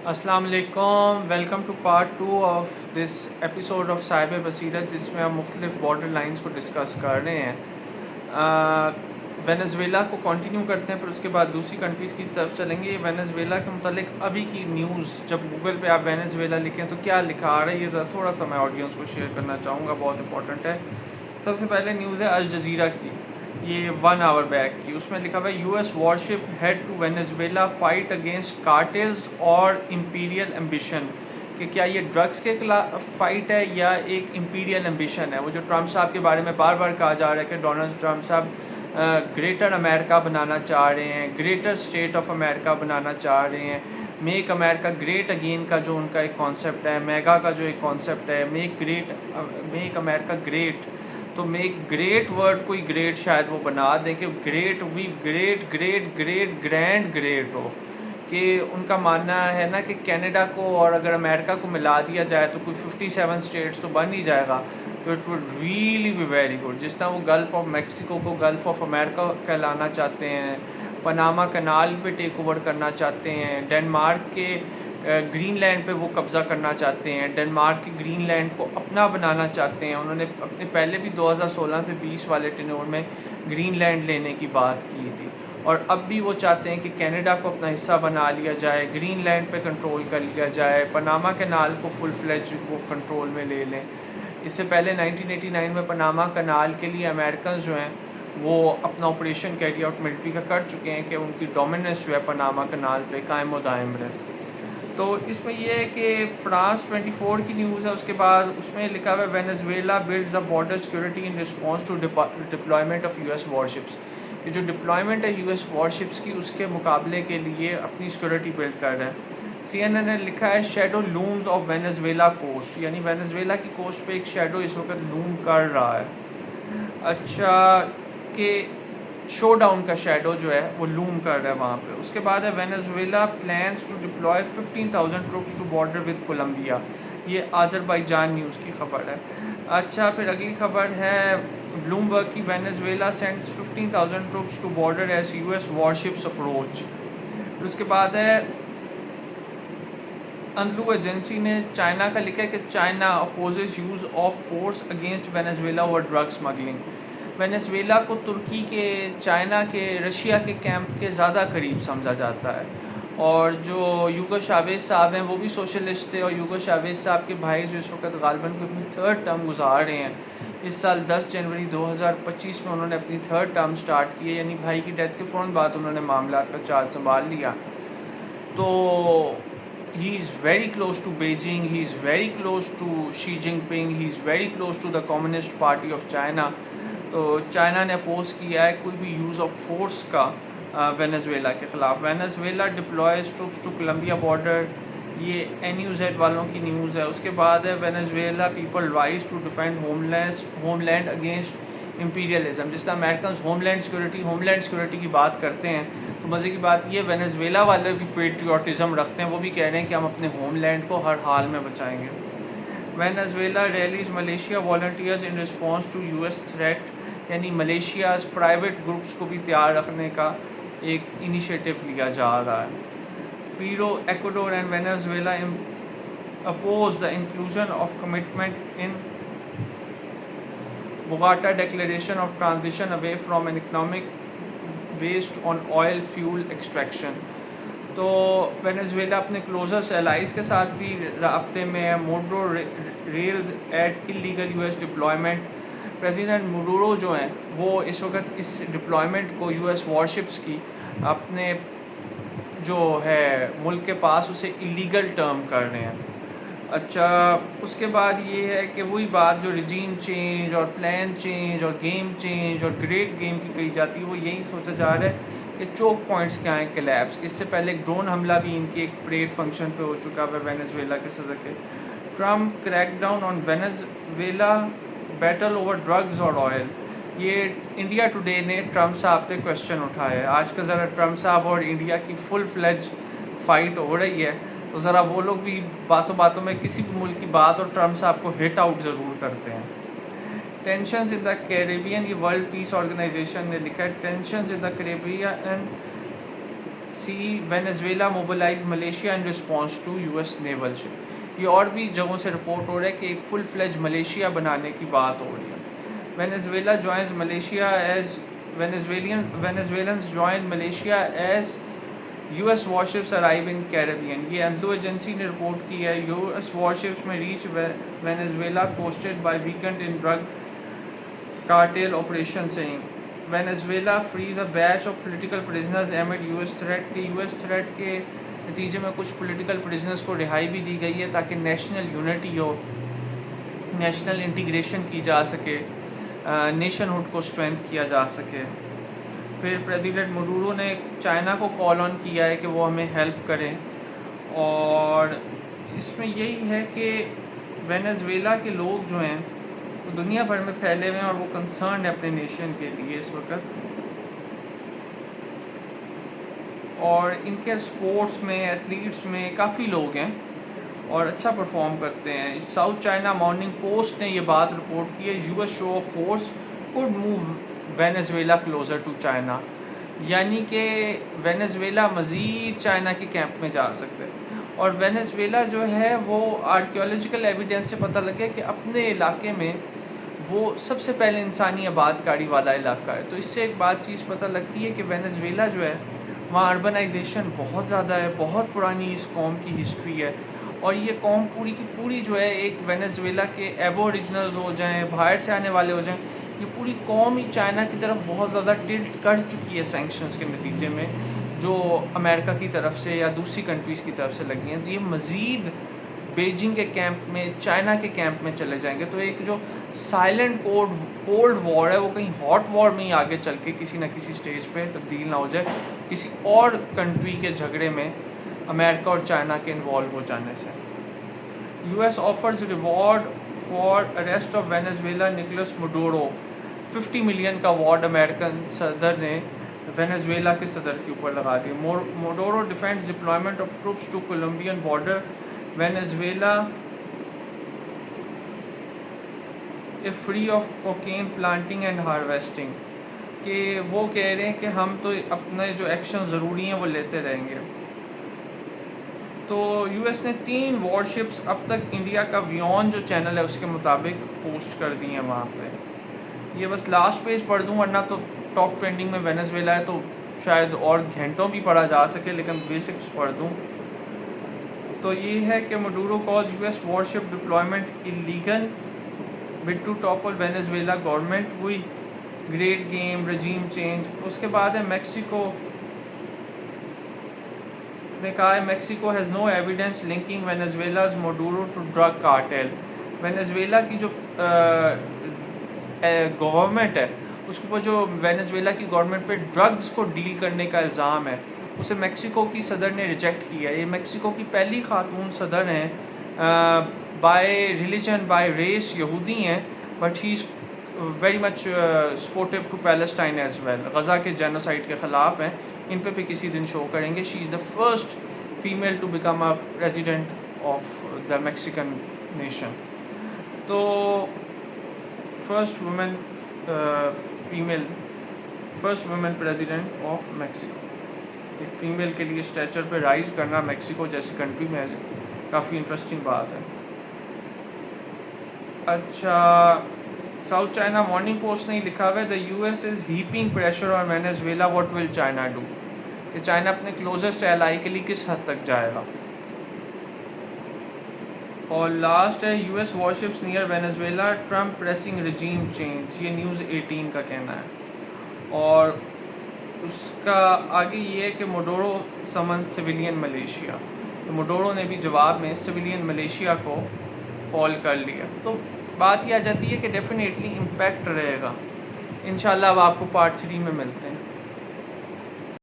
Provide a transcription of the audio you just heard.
السلام علیکم، welcome to part 2 of this episode آف صاحب بصیرت، جس میں ہم مختلف بارڈر لائنز کو ڈسکس کر رہے ہیں۔ وینزویلا کو کنٹینیو کرتے ہیں، پھر اس کے بعد دوسری کنٹریز کی طرف چلیں گے۔ وینزویلا کے متعلق ابھی کی نیوز، جب گوگل پہ آپ وینزویلا لکھیں تو کیا لکھا آ رہا ہے، یہ ذرا تھوڑا سا میں آڈینس کو شیئر کرنا چاہوں گا، بہت امپورٹنٹ ہے۔ سب سے پہلے نیوز ہے الجزیرہ کی، یہ 1 آور بیک کی۔ اس میں لکھا ہوا ہے U S warship head to Venezuela fight against cartels اور امپیریل ایمبیشن، کہ کیا یہ ڈرگس کے خلاف فائٹ ہے یا ایک امپیریل ایمبیشن ہے۔ وہ جو ٹرمپ صاحب کے بارے میں بار بار کہا جا رہا ہے کہ ڈونلڈ ٹرمپ صاحب گریٹر امریکہ بنانا چاہ رہے ہیں، گریٹر اسٹیٹ آف امریکہ بنانا چاہ رہے ہیں، میک امریکہ گریٹ اگین کا جو ان کا ایک کانسیپٹ ہے، میگا کا جو ایک کانسیپٹ ہے، میک امریکہ گریٹ، تو میک گریٹ ورڈ کوئی گریٹ شاید وہ بنا دیں کہ گریٹ بھی great great great grand great ہو، کہ ان کا ماننا ہے نا کہ کینیڈا کو اور اگر امریکہ کو ملا دیا جائے تو کوئی 57 اسٹیٹس تو بن ہی جائے گا، تو it would really be very good. جس طرح وہ گلف آف میکسیکو کو گلف آف امریکہ کہلانا چاہتے ہیں، پناما کنال پہ ٹیک اوور کرنا چاہتے ہیں، ڈنمارک کے گرین لینڈ پہ وہ قبضہ کرنا چاہتے ہیں، ڈنمارک کے گرین لینڈ کو اپنا بنانا چاہتے ہیں۔ انہوں نے اپنے پہلے بھی 2016 سے 20 والے ٹینور میں گرین لینڈ لینے کی بات کی تھی، اور اب بھی وہ چاہتے ہیں کہ کینیڈا کو اپنا حصہ بنا لیا جائے، گرین لینڈ پہ کنٹرول کر لیا جائے، پناما کنال کو فل فلیج وہ کنٹرول میں لے لیں۔ اس سے پہلے 1989 میں پناما کنال کے لیے امریکنز جو ہیں وہ اپنا آپریشن کیری آؤٹ ملٹری کا کر چکے ہیں کہ ان کی ڈومیننس جو ہے پناما کنال پہ قائم و دائم رہے۔ تو اس میں یہ ہے کہ فرانس 24 کی نیوز ہے، اس کے بعد اس میں لکھا ہوا ہے Venezuela builds a border security in response to deployment of U S warships, کہ جو ڈپلائمنٹ ہے یو ایس وارشپس کی، اس کے مقابلے کے لیے اپنی سیکورٹی بلڈ کر رہے ہیں۔ سی این این نے لکھا ہے shadow looms off Venezuela coast, یعنی وینزویلا کی کوسٹ پہ ایک شیڈو اس وقت لوم کر رہا ہے۔ اچھا، کہ شو ڈاؤن کا شیڈو جو ہے وہ لوم کر رہا ہے وہاں پہ۔ اس کے بعد ہے Venezuela plans to deploy 15,000 troops to border with Colombia, یہ آذربائیجان نیوز کی خبر ہے۔ اچھا، پھر اگلی خبر ہے بلومبرگ کی، Venezuela sends 15,000 troops to border as U S warships approach. پھر اس کے بعد ہے اندلو ایجنسی نے چائنا کا لکھا ہے کہ China opposes use of force against Venezuela اور ڈرگ اسمگلنگ۔ وینزویلا کو ترکی کے، چائنا کے، رشیا کے کیمپ کے زیادہ قریب سمجھا جاتا ہے، اور جو یوگو چاویز صاحب ہیں وہ بھی سوشلسٹ تھے، اور یوگو چاویز صاحب کے بھائی جو اس وقت غالباً کو اپنی 3rd ٹرم گزار رہے ہیں، اس سال 10 جنوری 2025 میں انہوں نے اپنی 3rd ٹرم سٹارٹ کی ہے، یعنی بھائی کی ڈیتھ کے فوراً بعد انہوں نے معاملات کا چارج سنبھال لیا۔ تو he is very close to Beijing, he is very close to Xi Jinping, he is very close to the Communist Party of China۔ تو چائنا نے اپوز کیا ہے کوئی بھی یوز آف فورس کا وینزویلا کے خلاف۔ Venezuela deploys troops to Colombia border, یہ NUZ والوں کی نیوز ہے۔ اس کے بعد ہے Venezuela people rise to defend homeland against imperialism. جس طرح امریکنز ہوم لینڈ سیکورٹی کی بات کرتے ہیں، تو مزے کی بات یہ وینزویلا والے بھی پیٹریوٹزم رکھتے ہیں، وہ بھی کہہ رہے ہیں کہ ہم اپنے ہوم لینڈ کو ہر حال میں بچائیں گے۔ Venezuela rallies militia volunteers in response to US ایس تھریٹ، یعنی ملیشیاز پرائیویٹ گروپس کو بھی تیار رکھنے کا ایک انیشیٹو لیا جا رہا ہے۔ Peru, Ecuador and Venezuela oppose the inclusion of commitment in Bogota declaration of transition away from an economic based on oil fuel extraction. تو وینزویلا اپنے کلوزسٹ الائز کے ساتھ بھی رابطے میں ہے۔ Maduro rails at illegal U S deployment, president Maduro جو ہیں وہ اس وقت اس ڈپلائمنٹ کو یو ایس وارشپس کی اپنے جو ہے ملک کے پاس اسے اللیگل ٹرم کر رہے ہیں۔ اچھا، اس کے بعد یہ ہے کہ وہی بات جو رجیم چینج اور پلان چینج اور گیم چینج اور گریٹ گیم کی کہی جاتی ہے، وہ یہی سوچا جا رہا ہے کہ چوک پوائنٹس کیا ہیں کلیپس۔ اس سے پہلے ایک ڈرون حملہ بھی ان کی ایک پریڈ فنکشن پہ ہو چکا ہے وینزویلا کے صدر کے۔ Trump crack down on Venezuela battle over drugs اور آئل، یہ انڈیا ٹوڈے نے ٹرمپ صاحب پہ کوشچن اٹھایا ہے۔ آج کا ذرا ٹرمپ صاحب اور انڈیا کی فل فلیج فائٹ ہو رہی ہے، تو ذرا وہ لوگ بھی باتوں باتوں میں کسی بھی ملک کی بات اور ٹرمپ صاحب کو ہٹ آؤٹ ضرور کرتے ہیں۔ ٹینشنز ان دا کیریبین، یہ ورلڈ پیس آرگنائزیشن نے لکھا ہے tensions in the Caribbean Sea Venezuela mobilize militia in response to US naval ship. یہ اور بھی جگہوں سے رپورٹ ہو رہا ہے کہ ایک فل فلیج ملیشیا بنانے کی بات ہو رہی ہے. Venezuela joins militia as Venezuelans join Malaysia as US warships arrive in Caribbean. یہ اندلو ایجنسی نے رپورٹ کی ہے. US warships میں reach Venezuela coasted by weekend in drug cartel operation saying Venezuela frees a batch of political prisoners amid US threat. کہ US threat کے نتیجے میں کچھ پولیٹیکل پرزنرز کو رہائی بھی دی گئی ہے تاکہ نیشنل یونٹی ہو, نیشنل انٹیگریشن کی جا سکے, نیشن ہوڈ کو اسٹرینتھ کیا جا سکے. پھر پریزیڈنٹ مڈورو نے چائنا کو کال آن کیا ہے کہ وہ ہمیں ہیلپ کریں, اور اس میں یہی ہے کہ وینیزویلا کے لوگ جو ہیں وہ دنیا بھر میں پھیلے ہوئے ہیں اور وہ کنسرنڈ ہے اپنے نیشن کے لیے اس وقت, اور ان کے اسپورٹس میں ایتھلیٹس میں کافی لوگ ہیں اور اچھا پرفارم کرتے ہیں. ساؤتھ چائنا مارننگ پوسٹ نے یہ بات رپورٹ کی ہے US show of force could move Venezuela closer to China, یعنی کہ وینیزویلا مزید چائنا کے کیمپ میں جا سکتے ہیں. اور وینیزویلا جو ہے وہ آرکیولوجیکل ایویڈنس سے پتہ لگے کہ اپنے علاقے میں وہ سب سے پہلے انسانی آباد کاری والا علاقہ ہے. تو اس سے ایک بات چیز پتہ لگتی ہے کہ وینیزویلا جو ہے وہاں اربنائزیشن بہت زیادہ ہے, بہت پرانی اس قوم کی ہسٹری ہے, اور یہ قوم پوری کی پوری جو ہے ایک وینیزویلا کے ایبوریجنلز ہو جائیں, باہر سے آنے والے ہو جائیں, یہ پوری قوم ہی چائنا کی طرف بہت زیادہ ٹلٹ کر چکی ہے سینکشنز کے نتیجے میں, جو امریکہ کی طرف سے یا دوسری کنٹریز کی طرف سے لگی ہیں. تو یہ مزید بیجنگ کے کیمپ میں, چائنا کے کیمپ میں چلے جائیں گے. تو ایک جو سائلنٹ کولڈ وار ہے وہ کہیں ہاٹ وار میں ہی آگے چل کے کسی نہ کسی سٹیج پہ تبدیل نہ ہو جائے کسی اور کنٹری کے جھگڑے میں امریکہ اور چائنا کے انوالو ہو جانے سے. US offers reward for arrest of Venezuela Nicolas Maduro. 50 million کا وارڈ امریکن صدر نے وینیزویلا کے صدر کے اوپر لگا دی. Maduro defends deployment of troops to Colombian border. Venezuela free of cocaine planting and harvesting, کہ وہ کہہ رہے ہیں کہ ہم تو اپنے جو ایکشن ضروری ہیں وہ لیتے رہیں گے. تو US نے 3 وارشپس اب تک انڈیا کا ویون جو چینل ہے اس کے مطابق پوسٹ کر دی ہیں وہاں پہ. یہ بس لاسٹ پیج پڑھ دوں, ورنہ تو ٹاپ ٹرینڈنگ میں وینیزویلا ہے تو شاید اور گھنٹوں بھی پڑھا جا سکے, لیکن بیسکس پڑھ دوں. تو یہ ہے کہ Maduro calls US warship deployment illegal but to topple Venezuela government, ہوئی گریٹ گیم رجیم چینج. اس کے بعد ہے میکسیکو نے کہا ہے Mexico has no evidence linking Venezuela's Maduro to drug cartel. Venezuela کی جو گورنمنٹ ہے اس کے اوپر جو وینیزویلا کی گورنمنٹ پہ ڈرگز کو ڈیل کرنے کا الزام ہے اسے میکسیکو کی صدر نے ریجیکٹ کیا. یہ میکسیکو کی پہلی خاتون صدر ہیں, بائی ریلیجن بائی ریس یہودی ہیں, but he is very much supportive to Palestine as well. Gaza کے جینوسائڈ کے خلاف ہیں, ان پہ بھی کسی دن شو کریں گے. She is the first female to become a president of the Mexican nation. تو first woman president of Mexico. ایک فیمیل کے لیے اسٹیچر پہ رائز کرنا میکسیکو جیسی کنٹری میں کافی انٹرسٹنگ بات ہے. اچھا, ساؤتھ چائنا مارننگ پوسٹ نے لکھا ہوا ہے دا US is happening pressure on Venezuela what will China do, کہ چائنا اپنے کلوزسٹ ایلائی کے لیے کس حد تک جائے گا. اور لاسٹ ہے US warships near Venezuela Trump pressing regime change. یہ نیوز 18 کا کہنا ہے. اور اس کا آگے یہ ہے کہ مڈورو سمن سویلین ملیشیا. مڈورو نے بھی جواب میں سویلین ملیشیا کو کال کر لیا. تو بات یہ آ جاتی ہے کہ ڈیفینیٹلی امپیکٹ رہے گا. انشاءاللہ اب آپ کو پارٹ 3 میں ملتے ہیں.